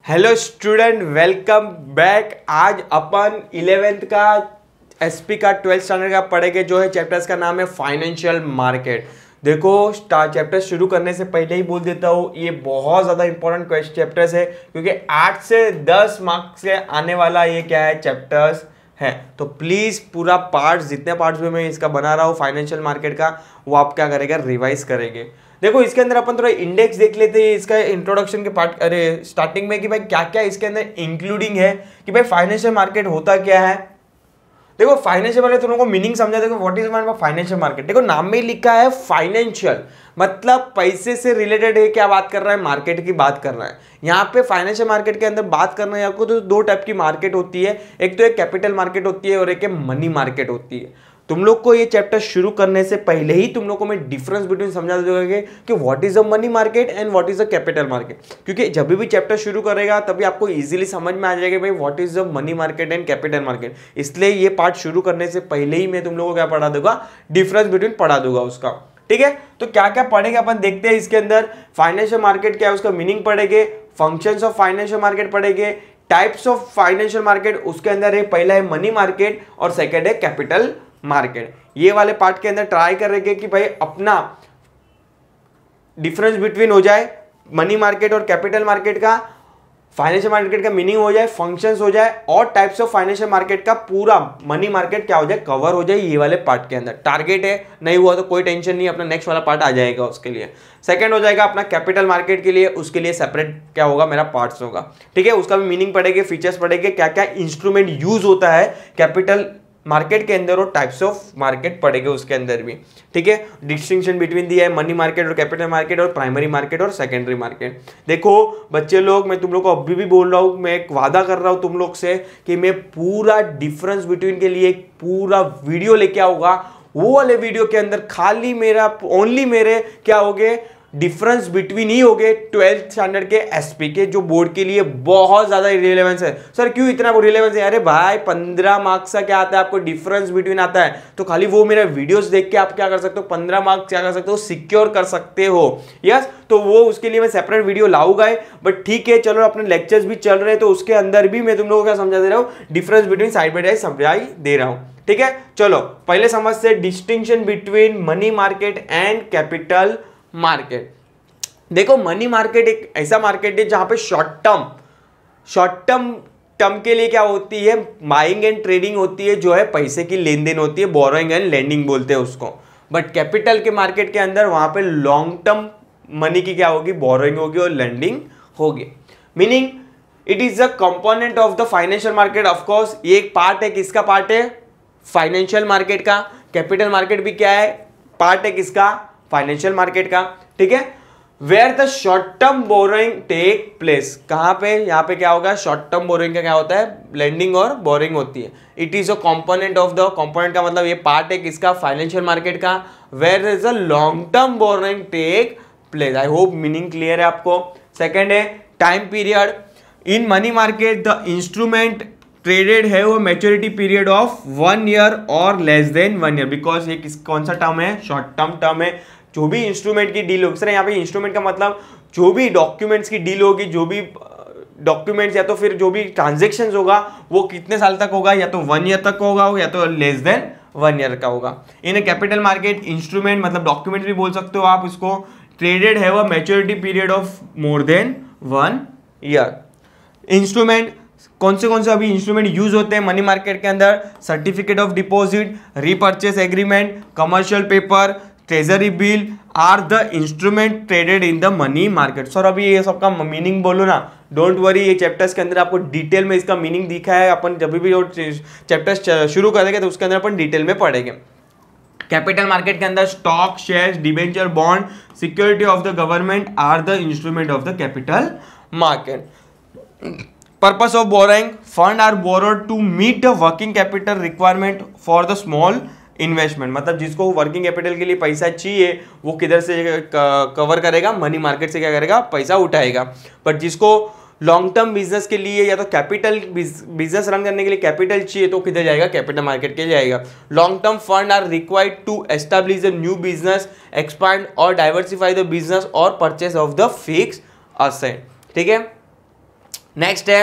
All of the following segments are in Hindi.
Hello student, welcome back. आज अपन 11th का एसपी का 12th स्टैंडर्ड का पढ़ेंगे, जो है चैप्टर्स का नाम है फाइनेंशियल मार्केट। देखो, चैप्टर शुरू करने से पहले ही बोल देता हूँ, ये बहुत ज़्यादा इंपॉर्टेंट क्वेश्चन चैप्टर्स है, क्योंकि 8 से 10 मार्क्स से आने वाला ये क्या है चैप्टर्स है। तो प्लीज़ पूरा पार्ट्स, जितने पार्ट्स में मैं इसका बना रहा हूँ फाइनेंशियल मार्केट का, वो आप क्या करेगा, रिवाइज करेंगे। देखो, इसके अंदर अपन थोड़ा इंडेक्स देख लेते हैं इसका इंट्रोडक्शन के पार्ट, अरे स्टार्टिंग में, कि भाई क्या क्या इसके अंदर इंक्लूडिंग है, कि भाई फाइनेंशियल मार्केट होता क्या है। देखो, फाइनेंशियल मार्केट तुम लोगों को मीनिंग समझा। देखो, what is mean by financial market. देखो, नाम में ही लिखा है फाइनेंशियल, मतलब पैसे से रिलेटेड है। क्या बात कर रहा है? मार्केट की बात कर रहा है यहाँ पे। फाइनेंशियल मार्केट के अंदर बात करना है आपको, तो दो टाइप की मार्केट होती है। एक तो एक कैपिटल मार्केट होती है और एक मनी मार्केट होती है। तुम लोग को ये चैप्टर शुरू करने से पहले ही तुम लोग को मैं डिफरेंस बिटवीन समझा दूंगा कि what is a money market and what is a capital market. क्योंकि जब भी चैप्टर शुरू करेगा तभी आपको इजीली समझ में आ जाएगा भाई what is a money market and capital market. इसलिए ये पार्ट शुरू करने से पहले ही मैं तुम लोगों को क्या पढ़ा दूंगा, डिफरेंस बिटवीन पढ़ा दूंगा उसका। ठीक है, तो क्या क्या पढ़ेंगे अपन देखते हैं। इसके अंदर फाइनेंशियल मार्केट क्या है उसका मीनिंग पढ़ेंगे, फंक्शंस ऑफ फाइनेंशियल मार्केट पढ़ेंगे, टाइप्स ऑफ फाइनेंशियल मार्केट उसके अंदर है, पहला है मनी मार्केट और सेकंड है कैपिटल मार्केट। ये वाले पार्ट के अंदर ट्राई करेंगे कि भाई अपना डिफरेंस बिटवीन हो जाए मनी मार्केट और कैपिटल मार्केट का, फाइनेंशियल मार्केट का मीनिंग हो जाए, फंक्शंस हो जाए और टाइप्स ऑफ फाइनेंशियल मार्केट का पूरा मनी मार्केट क्या हो जाए, कवर हो जाए ये वाले पार्ट के अंदर। टारगेट है, नहीं हुआ तो कोई टेंशन नहीं, अपना नेक्स्ट वाला पार्ट आ जाएगा उसके लिए। सेकंड हो जाएगा अपना कैपिटल मार्केट के लिए, उसके लिए सेपरेट क्या होगा, मेरा पार्ट्स होगा। ठीक है, उसका भी मीनिंग पढ़ेंगे, फीचर्स पढ़ेंगे, क्या क्या इंस्ट्रूमेंट यूज होता है कैपिटल मार्केट के अंदर और टाइप्स ऑफ मार्केट पड़ेगा उसके अंदर भी। ठीक है, डिस्टिंक्शन बिटवीन दिया है मनी मार्केट और कैपिटल मार्केट और प्राइमरी मार्केट और सेकेंडरी मार्केट। देखो बच्चे लोग, मैं तुम लोग को अभी भी बोल रहा हूँ, मैं एक वादा कर रहा हूँ तुम लोग से कि मैं पूरा डिफरेंस बिटवीन के लिए पूरा वीडियो लेके आऊंगा। वो वाले वीडियो के अंदर खाली मेरा ओनली मेरे क्या हो गए, डिफरेंस बिटवीन ही हो गए 12th स्टैंडर्ड के एसपी के, जो बोर्ड के लिए बहुत ज्यादा रिलेवेंस है। सर क्यों इतना रिलेवेंस है? अरे भाई 15 मार्क्स का क्या आता है आपको, डिफरेंस बिटवीन आता है। तो खाली वो मेरा वीडियोस देख के आप क्या कर सकते हो, 15 मार्क्स क्या कर सकते हो, सिक्योर कर सकते हो। यस, तो वो उसके लिए मैं सेपरेट वीडियो लाऊंगा। बट ठीक है, चलो अपने लेक्चर्स भी चल रहे हैं तो उसके अंदर भी मैं तुम लोगों को क्या समझा दे रहा हूँ, difference between side by side समझाई दे रहा हूँ। ठीक है, चलो पहले समझते distinction between money market and capital market. देखो, मनी मार्केट एक ऐसा मार्केट है जहां पे शॉर्ट टर्म के लिए क्या होती है, बाइंग एंड ट्रेडिंग होती है, जो है पैसे की लेन देन होती है, बोरोइंग एंड लेंडिंग बोलते हैं उसको। बट कैपिटल के मार्केट के अंदर वहां पे लॉन्ग टर्म मनी की क्या होगी, बोरोइंग होगी और लेंडिंग होगी। Meaning it is a component of the financial market. Of course ये एक पार्ट है, किसका पार्ट है, फाइनेंशियल मार्केट का। कैपिटल मार्केट भी क्या है, पार्ट है किसका, फाइनेंशियल मार्केट का। ठीक है, where the short term borrowing take place, कहां पे, यहां पे क्या होगा, शॉर्ट टर्म बोरोइंग का क्या होता है, लेंडिंग और बोरिंग होती है। It is a component of the, component का मतलब ये पार्ट है किसका, फाइनेंशियल मार्केट का। Where is a long term borrowing take place. I hope meaning clear है आपको। सेकेंड है time period. In money market the instrument traded है वो मैच्योरिटी पीरियड ऑफ 1 ईयर और लेस देन 1 ईयर, बिकॉज ये कौन सा टर्म है, शॉर्ट टर्म है। जो भी इंस्ट्रूमेंट की डील होगी, सर यहाँ पे इंस्ट्रूमेंट का मतलब जो भी डॉक्यूमेंट्स की डील होगी, जो भी डॉक्यूमेंट्स या तो फिर जो भी ट्रांजेक्शन होगा वो कितने साल तक होगा, या तो 1 ईयर तक होगा या तो लेस देन 1 ईयर का होगा। इन कैपिटल मार्केट इंस्ट्रूमेंट मतलब डॉक्यूमेंट भी बोल सकते हो आप इसको, ट्रेडेड है वो maturity period of more than 1 year. Instrument कौन से अभी इंस्ट्रूमेंट यूज होते हैं मनी मार्केट के अंदर, certificate of deposit, repurchase agreement, commercial paper, treasury bill are the instrument traded in the money market. Sir अभी ये सबका मीनिंग बोलो ना, डोंट वरी, ये चैप्टर्स के अंदर आपको डिटेल में इसका मीनिंग दिखा है। अपन जब भी चैप्टर्स शुरू करेंगे तो उसके अंदर अपन डिटेल में पढ़ेंगे। कैपिटल मार्केट के अंदर stock, shares, debenture, bond, security of the government are the instrument of the capital market. Purpose of borrowing, fund are borrowed to meet the working capital requirement for the small investment। मतलब जिसको वर्किंग कैपिटल के लिए पैसा चाहिए वो किधर से कवर करेगा, मनी मार्केट से क्या करेगा, पैसा उठाएगा। बट जिसको लॉन्ग टर्म बिजनेस के लिए या तो कैपिटल बिजनेस रन करने के लिए कैपिटल चाहिए तो किधर जाएगा, कैपिटल मार्केट के जाएगा। Long term fund are required to establish a new business, expand और डाइवर्सिफाई द बिजनेस और purchase of the fix asset. ठीक है, नेक्स्ट है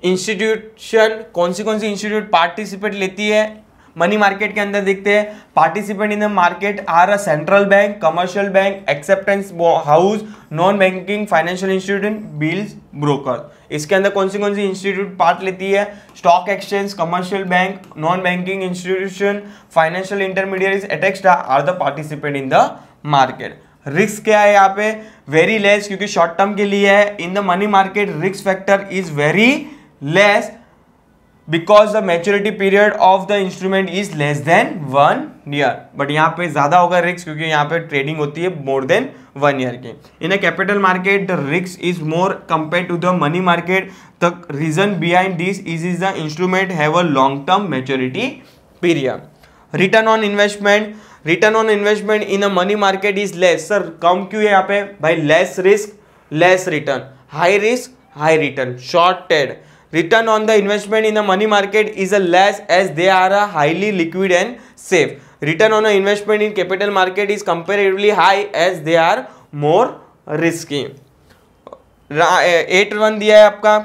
इंस्टीट्यूशन, कौन सी इंस्टीट्यूट पार्टिसिपेट लेती है मनी मार्केट के अंदर। देखते हैं, participant in the market are a central bank, commercial bank, acceptance house, non banking financial institute, bills broker. इसके अंदर कौन सी इंस्टीट्यूट पार्ट लेती है? Stock exchange, commercial bank, non banking institution, financial intermediaries etcetera are the participant in the market. Risk क्या है यहाँ पे? वेरी लेस, क्योंकि शॉर्ट टर्म के लिए है। In the money market risk factor is very less because the maturity period of the instrument is less than 1 year. But यहाँ पे ज्यादा होगा रिस्क, क्योंकि यहाँ पे ट्रेडिंग होती है मोर देन 1 ईयर की। In a capital market the risk is more compare to the money market. The reason behind this is the instrument have a long term maturity period. Return on investment, return on investment in a money market is less. Sir कम क्यों है यहाँ पे? भाई less risk less return, high risk high return, sorted. Return on the investment in the money market is a less as they are a highly liquid and safe. Return on the investment in capital market is comparatively high as they are more risky. 8 दिया है आपका,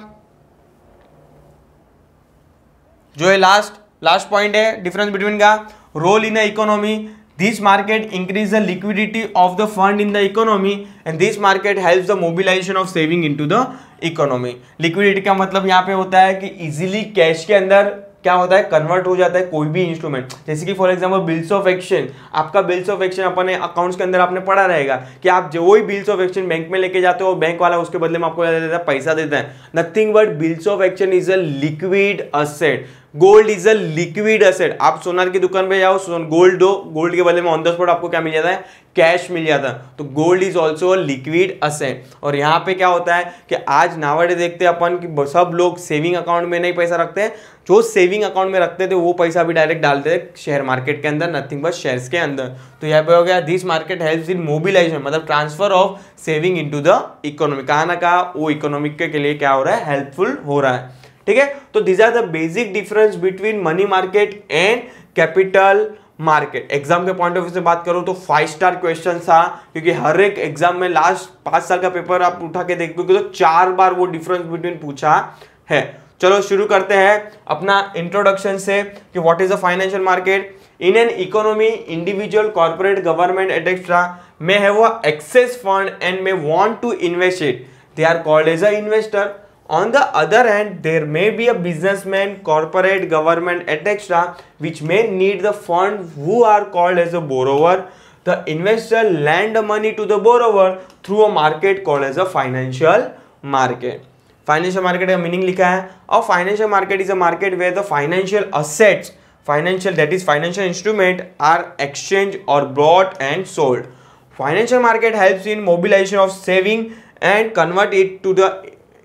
जो है लास्ट पॉइंट है डिफरेंस बिटवीन का। Role in the economy, this market increase the liquidity of the fund in the economy and this market helps the mobilization of saving into the economy. liquidity का मतलब यहाँ पे होता है कि इजीली कैश के अंदर क्या होता है, कन्वर्ट हो जाता है कोई भी इंस्ट्रूमेंट। जैसे कि for example bills of exchange, आपका बिल्स ऑफ एक्सचेंज अपने अकाउंट्स के अंदर आपने पढ़ा रहेगा कि आप जो वही बिल्स ऑफ एक्सचेंज बैंक में लेके जाते हो, बैंक वाला उसके बदले में आपको देता है, पैसा देता है। Nothing but bills of exchange is a liquid asset. Gold is a liquid asset. आप सोनार की दुकान पे जाओ, गोल्ड दो, गोल्ड के बदले में ऑन द स्पॉट आपको क्या मिल जाता है? कैश मिल जाता है। तो gold is also a liquid asset. और यहाँ पे क्या होता है कि आज नावडे देखते हैं अपन कि सब लोग सेविंग अकाउंट में नहीं पैसा रखते हैं, जो सेविंग अकाउंट में रखते थे वो पैसा भी डायरेक्ट डालते थे शेयर मार्केट के अंदर, नथिंग बट शेयर्स के अंदर। तो यहाँ पे हो गया this market helps in mobilization, मतलब transfer of saving into the economy. कहाँ ना कहाँ वो इकोनॉमिक के लिए क्या हो रहा है? हेल्पफुल हो रहा है। ठीक है, तो these are the basic difference between money market and capital market. Exam के पॉइंट ऑफ व्यू से बात करूं तो 5 स्टार क्वेश्चन था, क्योंकि हर एक एग्जाम में लास्ट 5 साल का पेपर आप उठा के देखोगे तो 4 बार वो डिफरेंस बिटवीन पूछा है। चलो शुरू करते हैं अपना इंट्रोडक्शन से कि what is a financial market. In an economy individual corporate government etcetera may have a excess fund and may want to invest it. They are called as a investor. On the other hand, there may be a businessman, corporate, government, etc., which may need the fund, who are called as a borrower. The investor lend the money to the borrower through a market called as a financial market. Financial market का meaning लिखा है, और financial market is a market where the financial assets, that is financial instrument, are exchanged or bought and sold. Financial market helps in mobilization of saving and convert it to the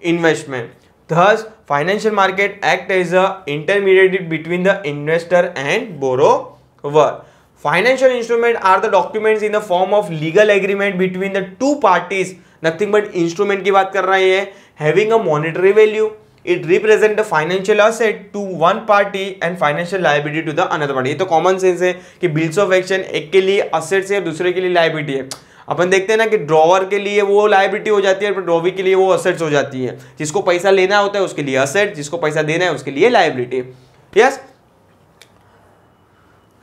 investment. Thus, financial market act as a intermediary between the investor and borrower. Financial instruments are the documents in the form of legal agreement between the two parties. Nothing but instrument की बात कर रहा है, having a monetary value. It represent the financial asset to one party and financial liability to the another party. ये तो कॉमन सेंस है कि बिल्स ऑफ एक्सचेंज एक के लिए असेट्स है, दूसरे के लिए लायबिलिटी है। अपन देखते हैं ना कि ड्रॉवर के लिए वो लायबिलिटी हो जाती है, पर ड्रॉवी के लिए वो असेट्स हो जाती है। जिसको पैसा लेना होता है उसके लिए असेट, जिसको पैसा देना है उसके लिए liability. Yes,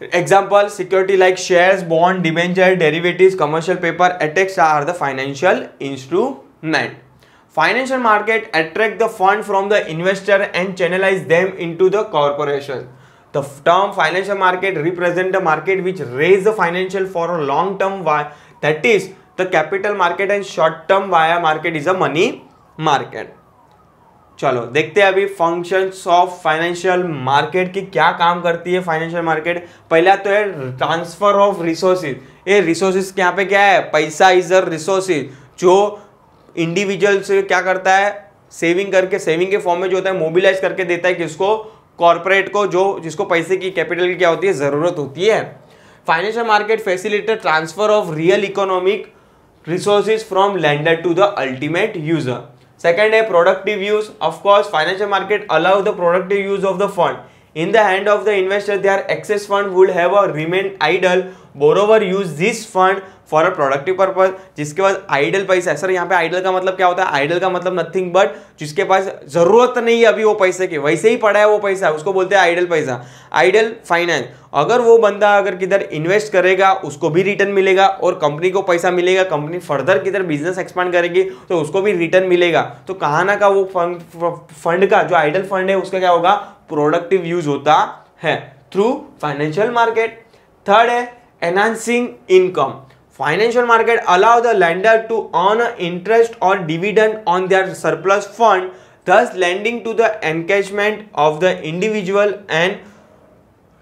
example security like shares, bond, debenture, derivatives, commercial paper, etcetera are the financial instrument. Financial market attract the fund from the investor and channelize them into the corporation. The term financial market represent the market which raise the financial for a long term, that is the capital market, and short term via market is a money market. चलो देखते हैं अभी फंक्शंस ऑफ फाइनेंशियल मार्केट की क्या काम करती है फाइनेंशियल मार्केट. पहला तो है ट्रांसफर ऑफ रिसोर्सेज. ये रिसोर्सेज यहाँ पे क्या है, पैसा इज अ रिसोर्सेज जो इंडिविजुअल से क्या करता है, सेविंग करके, सेविंग के फॉर्म में जो होता है मोबिलाइज करके देता है किसको, कॉर्पोरेट को, जो जिसको पैसे की, कैपिटल की क्या होती है, जरूरत होती है. Financial market facilitate transfer of real economic resources from lender to the ultimate user. Second है productive use. Of course financial market allow the productive use of the fund. In the hand of the investor, their excess fund would have a remain idle. Borrower use this fund for a productive purpose, जिसके पास आइडल पैसा है। सर यहाँ पे आइडल का मतलब क्या होता है? आइडल का मतलब नथिंग बट जिसके पास जरूरत नहीं है अभी वो पैसे की, वैसे ही पड़ा है वो पैसा, उसको बोलते हैं आइडल पैसा, आइडल फाइनेंस। अगर वो बंदा अगर किधर इन्वेस्ट करेगा उसको भी रिटर्न मिलेगा और कंपनी को पैसा मिलेगा, कंपनी फर्दर किधर बिजनेस एक्सपांड करेगी तो उसको भी रिटर्न मिलेगा। तो कहाँ ना का वो फंड का जो आइडल फंड है उसका क्या होगा? प्रोडक्टिव यूज होता है थ्रू फाइनेंशियल मार्केट। थर्ड है enhancing income. Financial market allow the lender to earn interest or dividend on their surplus fund, thus lending to the encashment of the individual and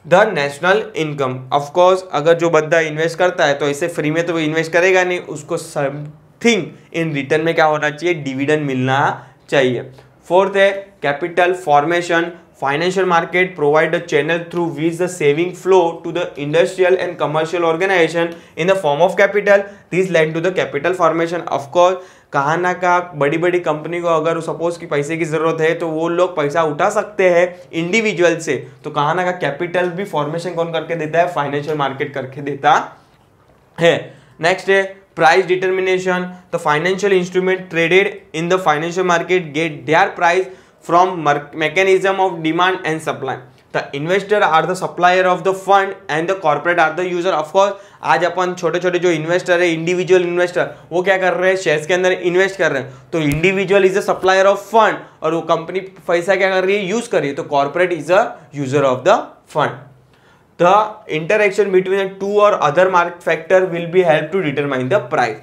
the national income. Of course, अगर जो बंदा इन्वेस्ट करता है तो ऐसे फ्री में तो वो इन्वेस्ट करेगा नहीं, उसको समथिंग इन रिटर्न में क्या होना चाहिए? डिविडेंड मिलना चाहिए। फोर्थ है capital formation. Financial market provide a channel through which the saving flow to the industrial and commercial organization in the form of capital. This led to the capital formation. Of course, कहाँ ना का बड़ी बड़ी कंपनी को अगर सपोज की पैसे की जरूरत है तो वो लोग पैसा उठा सकते हैं इंडिविजुअल से, तो कहाँ ना का कैपिटल भी फॉर्मेशन कौन करके देता है? फाइनेंशियल मार्केट करके देता है। नेक्स्ट है price determination. The financial instrument traded in the financial market get their price from mechanism of demand and supply. The investor are the supplier of the fund and the corporate are the user. Of course, आज अपन छोटे छोटे जो इन्वेस्टर है, इंडिविजुअल इन्वेस्टर, वो क्या कर रहे हैं? शेयर्स के अंदर इन्वेस्ट कर रहे हैं। तो individual is a supplier of fund और वो कंपनी पैसा क्या कर रही है? यूज कर रही है। तो corporate is a user of the fund. The interaction between the two or other market factor will be help to determine the price.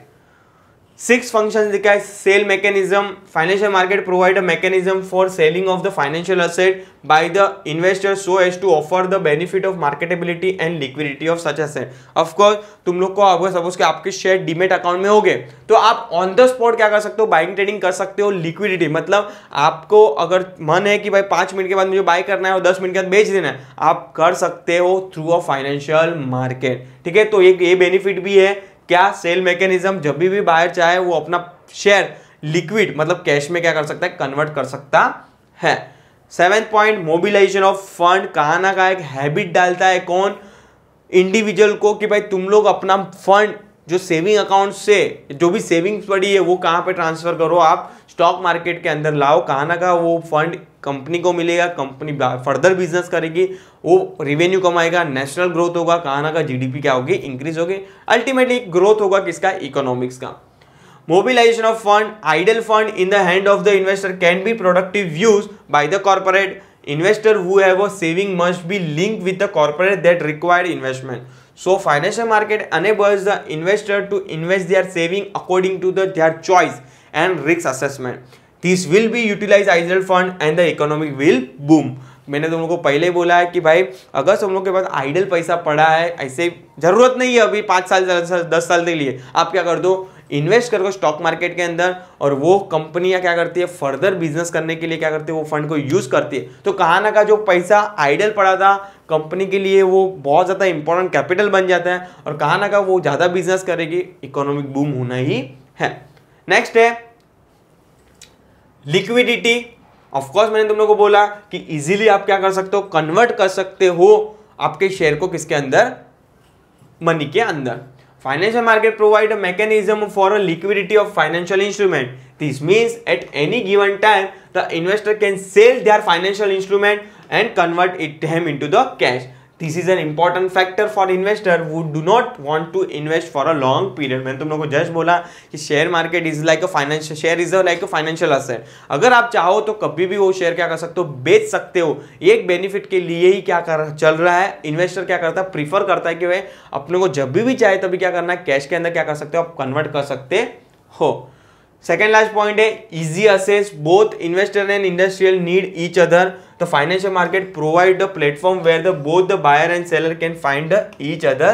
Six function दिखा है। Sale mechanism. Financial market provide a mechanism for selling of the financial asset by the investor so as to offer the benefit of marketability and liquidity of such asset. Of course तुम लोग को अगर सपोज कि आपके शेयर डीमेट अकाउंट में हो गए तो आप ऑन द स्पॉट क्या कर सकते हो? बाइंग ट्रेडिंग कर सकते हो। लिक्विडिटी मतलब आपको अगर मन है कि भाई 5 मिनट के बाद मुझे बाय करना है और 10 मिनट के बाद बेच देना है, आप कर सकते हो थ्रू अ फाइनेंशियल मार्केट। ठीक है, तो एक ये बेनिफिट भी है क्या? Sale mechanism. जब भी बायर चाहे वो अपना शेयर लिक्विड मतलब कैश में क्या कर सकता है? कन्वर्ट कर सकता है। 7th point mobilisation of fund. कहाँ ना का एक हैबिट डालता है कौन? इंडिविजुअल को कि भाई तुम लोग अपना फंड जो सेविंग अकाउंट से जो भी सेविंग्स पड़ी है वो कहाँ पे ट्रांसफर करो? आप स्टॉक मार्केट के अंदर लाओ। कहाँ ना का वो फंड कंपनी को मिलेगा, कंपनी फर्दर बिजनेस करेगी, वो रेवेन्यू कमाएगा, नेशनल ग्रोथ होगा, कहाँ ना का जीडीपी क्या होगी? इंक्रीज होगी। अल्टीमेटली ग्रोथ होगा किसका? इकोनॉमिक्स का। Mobilisation of fund. Idle fund in the hand of the investor can be productive use by the corporate. Investor who have a saving must be linked with the corporate that required investment. So financial market enables the investor to invest their saving according to their choice and risk assessment. This will be utilized idle fund and the economy will boom. मैंने तुम लोगों को पहले ही बोला है कि भाई अगर तुम लोग के पास आइडल पैसा पड़ा है, ऐसे जरूरत नहीं है अभी 5 साल 10 साल के लिए, आप क्या कर दो? इन्वेस्ट करो स्टॉक मार्केट के अंदर और वो कंपनियां क्या करती है? फर्दर बिजनेस करने के लिए क्या करती है? वो फंड को यूज करती है। तो कहाँ ना का जो पैसा आइडल पड़ा था कंपनी के लिए वो बहुत ज़्यादा इंपॉर्टेंट कैपिटल बन जाता है और कहाँ ना का वो ज़्यादा बिजनेस करेगी, इकोनॉमिक बूम होना ही है। नेक्स्ट है लिक्विडिटी। ऑफकोर्स मैंने तुम लोगों को बोला कि इजीली आप क्या कर सकते हो? कन्वर्ट कर सकते हो आपके शेयर को किसके अंदर? मनी के अंदर। Financial market provide a mechanism for a liquidity of financial instrument. This means at any given time, the investor can sell their financial instrument and convert them into the cash. This is an important factor for investor who do not want to invest for a long period. मैंने तुम लोगों को जस्ट बोला कि share market is like a financial share is like a financial asset. अगर आप चाहो तो कभी भी वो शेयर क्या कर सकते हो? बेच सकते हो। एक बेनिफिट के लिए ही क्या कर चल रहा है? इन्वेस्टर क्या करता है? प्रीफर करता है कि भाई अपने को जब भी चाहे तभी क्या करना है? कैश के अंदर क्या कर सकते हो? आप कन्वर्ट कर सकते हो। सेकेंड लास्ट पॉइंट है easy assess. Both investor and industrial need each other. The financial market provide a platform where both the buyer and seller can find each other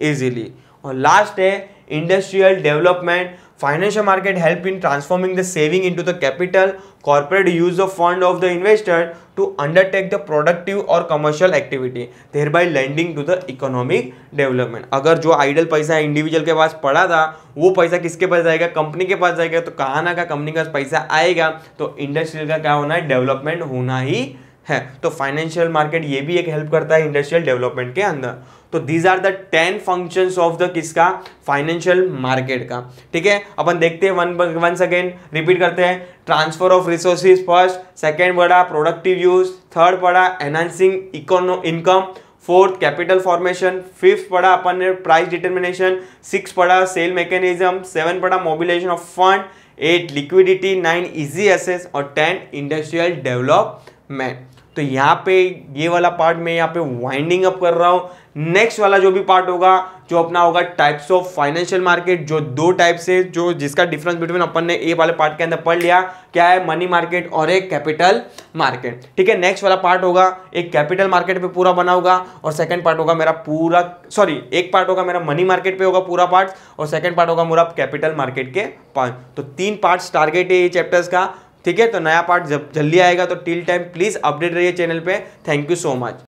easily. और लास्ट है industrial development. Financial market help in transforming the saving into the capital. Corporate use the fund of the investor to undertake the productive or commercial activity, thereby lending to the economic development. अगर जो आइडल पैसा इंडिविजुअल के पास पड़ा था वो पैसा किसके पास जाएगा? कंपनी के पास जाएगा. तो कहाँ ना का कंपनी के पास पैसा आएगा तो इंडस्ट्रियल का क्या होना है? डेवलपमेंट होना ही है। तो फाइनेंशियल मार्केट ये भी एक हेल्प करता है इंडस्ट्रियल डेवलपमेंट के अंदर। तो these are the 10 functions of the किसका, फाइनेंशियल मार्केट का। ठीक है, अपन देखते हैं वंस अगेन रिपीट करते हैं। Transfer of resources first, second पढ़ा प्रोडक्टिव यूज, थर्ड पढ़ा enhancing income, fourth capital formation, fifth पढ़ा अपन ने प्राइस डिटर्मिनेशन, सिक्स पढ़ा सेल मैकेनिज्म, सेवन पढ़ा mobilisation of fund, 8 liquidity, 9 easy access और 10 इंडस्ट्रियल डेवलपमेंट। तो यहाँ पे ये वाला पार्ट मैं यहाँ पे वाइंडिंग अप कर रहा हूँ। नेक्स्ट वाला जो भी पार्ट होगा जो अपना होगा टाइप्स ऑफ फाइनेंशियल मार्केट, जो दो टाइप से जो जिसका डिफरेंस बिटवीन अपन ने ए वाले पार्ट के अंदर पढ़ लिया, क्या है मनी मार्केट और एक कैपिटल मार्केट। ठीक है, नेक्स्ट वाला पार्ट होगा एक कैपिटल मार्केट पे पूरा बना होगा और सेकंड पार्ट होगा मेरा पूरा एक पार्ट होगा मेरा मनी मार्केट पे होगा पूरा पार्ट और सेकंड पार्ट होगा मेरा कैपिटल मार्केट के पार्ट। तो 3 पार्ट्स टारगेट है ये चैप्टर्स का। ठीक है, तो नया पार्ट जब जल्दी आएगा तो टिल टाइम प्लीज अपडेट रहिए चैनल पे। Thank you so much.